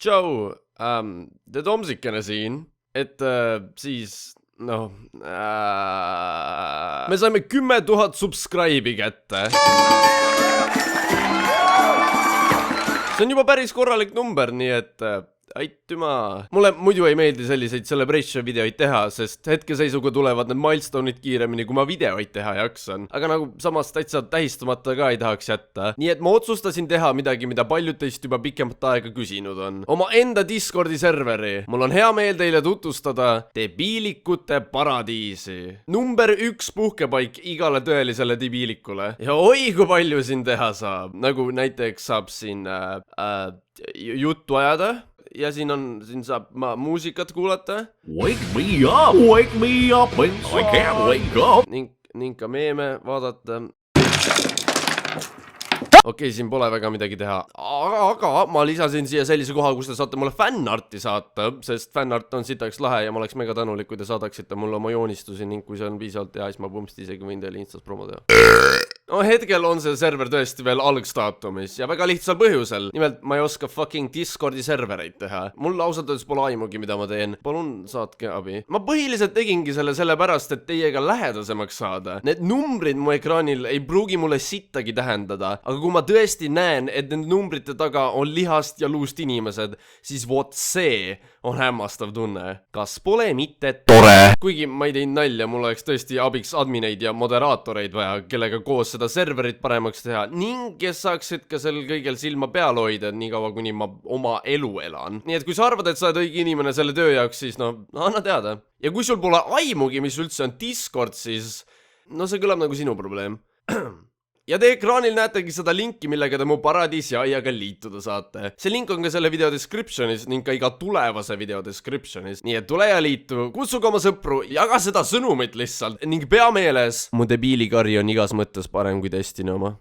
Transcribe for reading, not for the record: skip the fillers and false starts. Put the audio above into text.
Tšau, te Tomsikene siin, et siis, noh, me saime 10 000 subscribe'i kätte. See on juba päris korralik number, nii et aitüma. Mulle muidu ei meeldi selliseid celebration videoid teha, sest hetkeseisuga tulevad need milestone'id kiiremini, kui ma videoid teha jaksan. Aga nagu samas täitsa tähistamata ka ei tahaks jätta. Nii et ma otsustasin teha midagi, mida paljud teist juba pikemat aega küsinud on. Oma enda Discordi serveri. Mul on hea meel teile tutvustada debiilikute paradiisi. Number 1 puhkepaik igale tõelisele debiilikule. Ja oi, kui palju siin teha saab. Nagu näiteks saab siin juttu ajada. Ja siin saab muusikat kuulata. Wake me up when I can't wake up. Ning ka meeme vaadata. Okei, siin pole väga midagi teha. Aga ma lisasin siia sellise koha, kus te saate mulle fanarti saata, sest fanart on sitaks lahe ja ma oleks mega tänulik, kui te saadaksite mulle oma joonistusi ning kui see on piisavalt hea, siis ma pumpsti isegi võin teile Instas promo teha. No hetkel on see server tõesti veel algstaatumis ja väga lihtsal põhjusel. Nimelt ma ei oska fucking Discordi servereid teha. Mul ausalt öeldes pole aimugi, mida ma teen. Palun saatke abi. Ma põhiliselt tegingi selle sellepärast, et teiega lähedasemaks saada. Need numbrid mu ekraanil ei pruugi mulle sittagi tähendada, aga kui ma tõesti näen, et need numbrite taga on lihast ja luust inimesed, siis vot see on hämmastav tunne. Kas pole mitte tore? Kuigi ma ei teinud nalja, mul oleks tõesti abiks admineid ja moderaatoreid vaja, kellega koos seda serverit paremaks teha ning kes saaksid ka sel kõigel silma peal hoida nii kaua, kuni ma oma elu elan. Nii et kui sa arvad, et sa oled õige inimene selle töö jaoks, siis no, anna teada. Ja kui sul pole aimugi, mis üldse on Discord, siis no see kõlab nagu sinu probleem. Ja te ekraanil näetegi seda linki, millega te mu paradiisi aiaga liituda saate. See link on ka selle video descriptionis ning ka iga tulevase video descriptionis. Nii et tule ja liitu, kutsuge oma sõpru, jaga seda sõnumit lihtsalt ning pea meeles, mu debiilikari on igas mõttes parem kui Destiny oma.